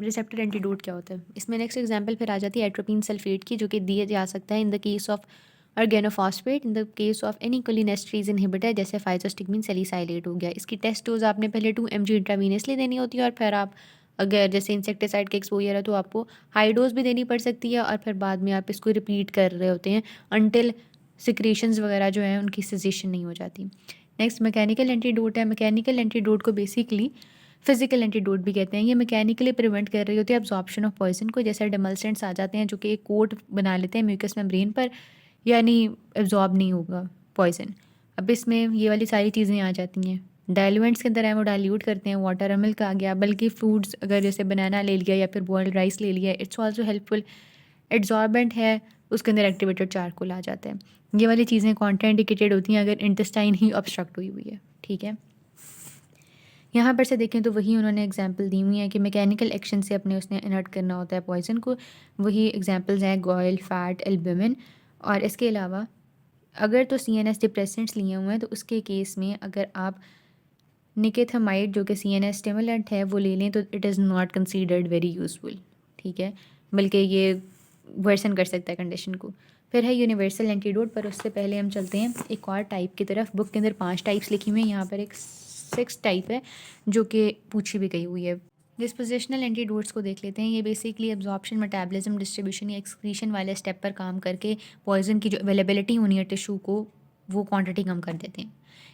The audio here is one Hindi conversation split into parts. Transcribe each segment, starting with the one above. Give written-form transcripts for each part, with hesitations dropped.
रिसेप्टर एंटीडोट क्या होता है। इसमें नेक्स्ट एग्जांपल फिर आ जाती है एट्रोपिन सल्फेट की, जो कि दिया जा सकता है in the case of organophosphate, in the case of any cholinesterase inhibitor जैसे फाइजोस्टिगमिन सैलिसाइलेट हो गया। इसकी टेस्ट डोज आपने पहले 2 mg इंट्रावीनियसली देनी होती है, और फिर आप अगर जैसे इंसेक्टिसाइड का एक्सपोजर है तो आपको हाई डोज भी देनी पड़ सकती है, और फिर बाद में आप इसको रिपीट कर रहे होते हैं अनटिल सिक्रीशंस वगैरह जो है उनकी सेसेशन नहीं हो जाती। नेक्स्ट मैकेनिकल एंटीडोट है। मैकेनिकल एंटीडोट को बेसिकली फिजिकल एंटीडोट भी कहते हैं। ये मैकेनिकली प्रिवेंट कर रही होती है एब्जॉर्प्शन ऑफ पॉइजन को, जैसे डेमल्सेंट्स आ जाते हैं जो कि एक कोट बना लेते हैं म्यूकस मेम्ब्रेन पर, यानी एब्जॉर्ब नहीं होगा पॉइजन। अब इसमें ये वाली सारी चीज़ें आ जाती हैं। डाइल्यूएंट्स के अंदर है वो डाइल्यूट करते हैं, वाटर मिल्क आ गया, बल्कि फ्रूट्स अगर जैसे बनाना ले लिया या फिर बॉइल्ड राइस ले लिया, इट्स ऑल्सो हेल्पफुल। एड्जॉर्बेंट है, उसके अंदर एक्टिवेटेड चारकोल आ जाता है। ये वाली चीज़ें कॉन्ट्राइंडिकेटेड होती हैं अगर इंटेस्टाइन ही ऑब्स्ट्रक्ट हुई हुई है, ठीक है। यहाँ पर से देखें तो वही उन्होंने एग्जांपल दी हुई है कि मैकेनिकल एक्शन से अपने उसने इनर्ट करना होता है पॉइजन को। वही एग्जांपल्स हैं गॉयल, फैट, एल्ब्यूमिन। और इसके अलावा अगर तो CNS डिप्रेसेंट्स लिए हुए हैं तो उसके केस में अगर आप निकेथामाइड जो कि CNS स्टिमुलेंट है वो ले लें तो it is not considered very useful, ठीक है, बल्कि ये वर्सन कर सकता है कंडीशन को। फिर है यूनिवर्सल एंटीडोट, पर उससे पहले हम चलते हैं एक और टाइप की तरफ। बुक के अंदर 5 टाइप्स लिखी हुई हैं, यहाँ पर एक 6 टाइप है जो कि पूछी भी गई हुई है। डिस्पोजिशनल एंटीडोट्स को देख लेते हैं। ये बेसिकली एब्जॉर्प्शन, मेटाबॉलिज्म, डिस्ट्रीब्यूशन या एक्सक्रीशन वाले स्टेप पर काम करके पॉइजन की जो अवेलेबिलिटी होनी है टिश्यू को, वो क्वांटिटी कम कर देते हैं।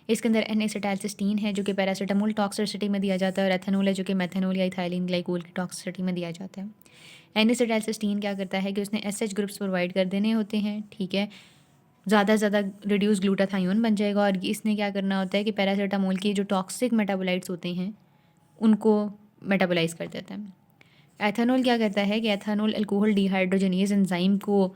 इसके अंदर N-एसिटाइलसिस्टीन है जो कि पैरासीटामोल टॉक्सिसिटी में दिया जाता है, और एथेनॉल है जो कि मेथेनॉल या इथाइलिन ग्लाइकोल की टॉक्सिसिटी में दिया जाता है। N-एसिटाइलसिस्टीन क्या करता है कि उसने SH ग्रुप्स प्रोवाइड कर देने होते हैं, ठीक है, ज़्यादा से ज़्यादा रिड्यूस ग्लूटाथायोन बन जाएगा, और इसने क्या करना होता है कि पैरासीटामोल की जो टॉक्सिक मेटाबोलाइट्स होते हैं उनको मेटाबोलाइज कर देता है। एथेनॉल क्या करता है कि एथेनॉल अल्कोहल डिहाइड्रोजनेज एंजाइम को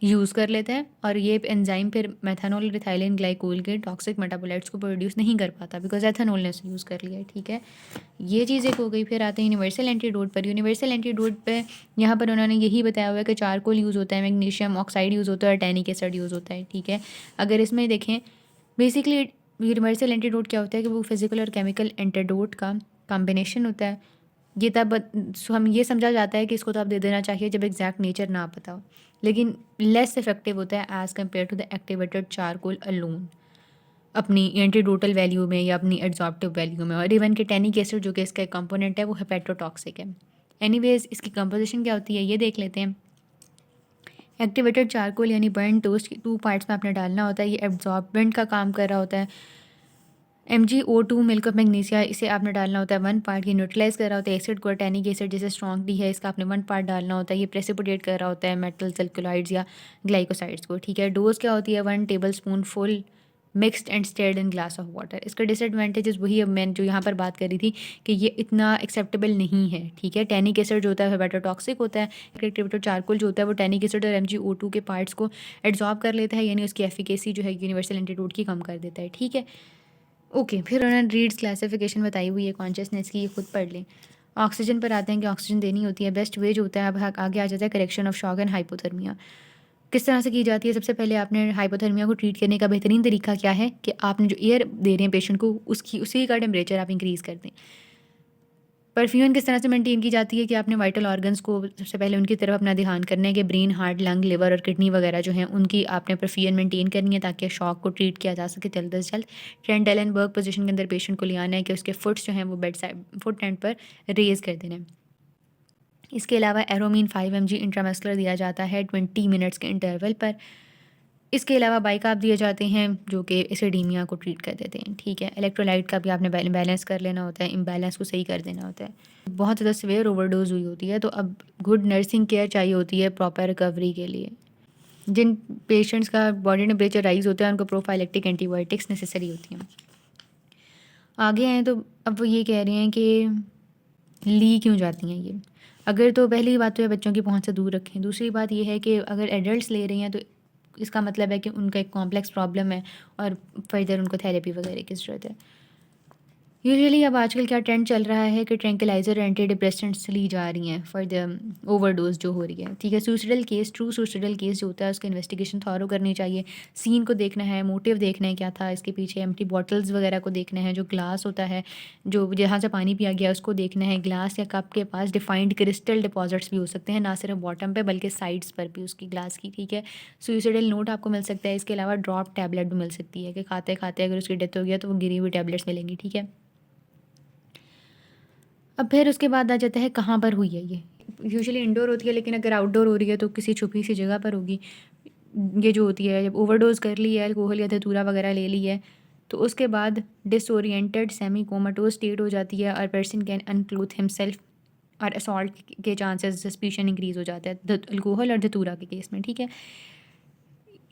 यूज़ कर लेता है, और ये एंजाइम फिर मेथनॉल और इथाइलिन ग्लाइकोल के टॉक्सिक मेटाबोलाइट्स को प्रोड्यूस नहीं कर पाता बिकॉज एथेनॉल ने इसे यूज़ कर लिया है, ठीक है। ये चीज़ एक हो गई। फिर आते हैं यूनिवर्सल एंटीडोट पर। यूनिवर्सल एंटीडोट पे यहाँ पर उन्होंने यही बताया हुआ है कि चारकोल यूज़ होता है, मैग्नीशियम ऑक्साइड यूज़ होता है, और टैनिक एसिड यूज़ होता है, ठीक है। अगर इसमें देखें बेसिकली यूनिवर्सल एंटीडोट क्या होता है कि वो फिजिकल और केमिकल एंटीडोट का कॉम्बिनेशन होता है। ये तब हम ये समझा जाता है कि इसको तो आप दे देना चाहिए जब एग्जैक्ट नेचर ना पता हो, लेकिन लेस इफेक्टिव होता है as compared to the activated charcoal alone अपनी एंटीडोटल वैल्यू में या अपनी एड्जॉर्प्टिव वैल्यू में। और इवन के टैनिक एसिड जो कि इसका कंपोनेंट है वो हेपेटोटॉक्सिक है। एनीवेज इसकी कंपोजिशन क्या होती है ये देख लेते हैं। एक्टिवेटेड चारकोल यानी बर्न टोस्ट 2 पार्ट्स में आपने डालना होता है। ये एब्जॉर्बेंट का काम कर रहा होता है। MgO2 मिल्क ऑफ मैग्नीशिया, इसे आपने डालना होता है 1 पार्ट। ये न्यूट्रलाइज कर रहा होता है एसिड को। टैनिक एसिड जैसे स्ट्रॉन्ग टी है इसका आपने 1 पार्ट डालना होता है। ये प्रेसिपिटेट कर रहा होता है मेटल्स, अल्कलॉइड्स या ग्लाइकोसाइड्स को, ठीक है। डोज क्या होती है 1 table spoon full mixed and stared in glass of water. इसका डिसएडवांटेजेस वही अब मैं जो यहाँ पर बात करी थी कि ये इतना एक्सेप्टेबल नहीं है, ठीक है। टैनिक एसिड जो होता है हेपेटोटॉक्सिक होता है। एक्टिवेटेड चारकोल जो होता है वो टैनिक एसिड और MgO2 के पार्ट्स को एब्जॉर्ब कर लेता है, यानी उसकी एफिकेसी जो है यूनिवर्सल एंटीडोट की कम कर देता है, ठीक है। ओके फिर उन्होंने रीड्स क्लासिफिकेशन बताई हुई है कॉन्शियसनेस की, ये खुद पढ़ लें। ऑक्सीजन पर आते हैं कि ऑक्सीजन देनी होती है। बेस्ट वे जो होता है अब आगे आ जाता है correction of shock and hypothermia. किस तरह से की जाती है। सबसे पहले आपने हाइपोथर्मिया को ट्रीट करने का बेहतरीन तरीका क्या है कि आपने जो एयर दे रहे हैं पेशेंट को उसी का टेम्परेचर आप इंक्रीज़ कर दें। परफ्यूजन किस तरह से मेंटेन की जाती है कि आपने वाइटल ऑर्गन्स को सबसे पहले उनकी तरफ अपना ध्यान करना है कि ब्रेन, हार्ट, लंग, लिवर और किडनी वगैरह जो हैं उनकी आपने परफ्यूजन मेंटेन करनी है ताकि शॉक को ट्रीट किया जा सके जल्द से जल्द। ट्रेंट एलेनबर्ग पोजीशन के अंदर पेशेंट को ले आना है कि उसके फुट्स जो हैं वो बेड साइड फुट एंड पर रेज कर देना है। इसके अलावा एरोमीन 5 mg इंट्रामस्कुलर दिया जाता है 20 मिनट्स के इंटरवल पर। इसके अलावा बाइकार्ब दिए जाते हैं जो कि एसिडीमिया को ट्रीट कर देते हैं, ठीक है। इलेक्ट्रोलाइट का भी आपने बैलेंस कर लेना होता है, इम्बैलेंस को सही कर देना होता है। बहुत ज़्यादा सीवियर ओवरडोज हुई होती है तो अब गुड नर्सिंग केयर चाहिए होती है प्रॉपर रिकवरी के लिए। जिन पेशेंट्स का बॉडी टेम्परेचर राइज होता है उनको प्रोफाइलेक्टिक एंटीबायोटिक्स नेसेसरी होती हैं। आगे आए तो अब वो ये कह रहे हैं कि ली क्यों जाती हैं ये। अगर तो पहली बात तो है बच्चों की पहुंच से दूर रखें। दूसरी बात ये है कि अगर एडल्ट्स ले रही हैं तो इसका मतलब है कि उनका एक कॉम्प्लेक्स प्रॉब्लम है और फर्दर उनको थेरेपी वगैरह की ज़रूरत है। यूजुअली अब आजकल क्या ट्रेंड चल रहा है कि ट्रैंक्विलाइज़र एंटी डिप्रेसेंट्स ली जा रही हैं फॉर द ओवरडोज जो हो रही है, ठीक है। Suicidal case, true suicidal case जो होता है उसकी इन्वेस्टिगेशन थॉरो करनी चाहिए। सीन को देखना है, मोटिव देखना है क्या था इसके पीछे, एम्प्टी बॉटल्स वगैरह को देखना है, जो ग्लास होता है जो जहाँ से पानी पिया गया उसको देखना है। ग्लास या कप के पास डिफाइंड क्रिस्टल डिपॉजिट्स भी हो सकते हैं, ना सिर्फ बॉटम पे बल्कि साइड्स पर भी उसकी ग्लास की, ठीक है। सुसाइडल नोट आपको मिल सकता है। इसके अलावा ड्रॉप टैबलेट भी मिल सकती है कि खाते खाते अगर उसकी डेथ हो गया तो वो गिरी हुई टैबलेट्स मिलेंगी, ठीक है। अब फिर उसके बाद आ जाता है कहाँ पर हुई है ये। यूजुअली इंडोर होती है, लेकिन अगर आउटडोर हो रही है तो किसी छुपी सी जगह पर होगी। ये जो होती है जब ओवरडोज कर ली है, अल्कोहल या धतूरा वगैरह ले ली है, तो उसके बाद डिसोरिएंटेड सेमी कोमाटोज स्टेट हो जाती है और पर्सन कैन अनक्लोथ हिमसेल्फ और असॉल्ट के चांसेस सस्पिशन इंक्रीज हो जाता है अल्कोहल और धतूरा के केस में, ठीक है।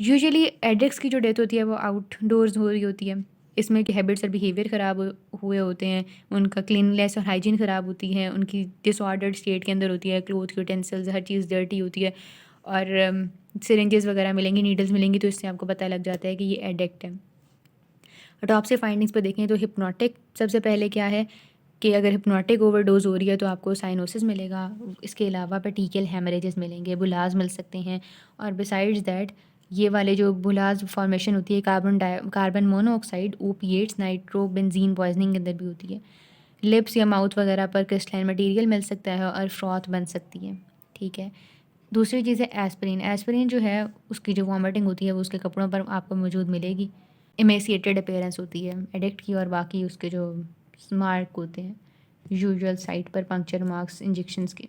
यूजुअली एडिक्ट्स की जो डेथ होती है वो आउटडोर्स हो रही होती है। इसमें की हैबिट्स और बिहेवियर ख़राब हुए होते हैं, उनका क्लीननेस और हाइजीन ख़राब होती है, उनकी डिसऑर्डर्ड स्टेट के अंदर होती है, क्लोथ यूटेंसिल्स हर चीज़ डर्टी होती है और सिरिंजेस वगैरह मिलेंगी, नीडल्स मिलेंगी, तो इससे आपको पता लग जाता है कि ये एडिक्ट है। ऑटोप्सी फाइंडिंग्स पर देखें तो हिप्नोटिक सबसे पहले क्या है कि अगर हिप्नोटिक ओवरडोज हो रही है तो आपको साइनोसिस मिलेगा। इसके अलावा पेटिकल हेमरेजेस मिलेंगे, बुलाज मिल सकते हैं और बिसाइड्स दैट ये वाले जो बुलाज फॉर्मेशन होती है carbon monoxide, opiates, nitro benzene poisoning के अंदर भी होती है। लिप्स या माउथ वगैरह पर क्रिस्टलाइन मटेरियल मिल सकता है और फ्रॉथ बन सकती है, ठीक है। दूसरी चीज़ है एस्पिरिन। एस्पिरिन जो है उसकी जो वॉमिटिंग होती है वो उसके कपड़ों पर आपको मौजूद मिलेगी। एमेसिएटेड अपीयरेंस होती है एडिक्ट की और बाकी उसके जो मार्क होते हैं यूजुअल साइट पर पंक्चर मार्क्स इंजेक्शंस के।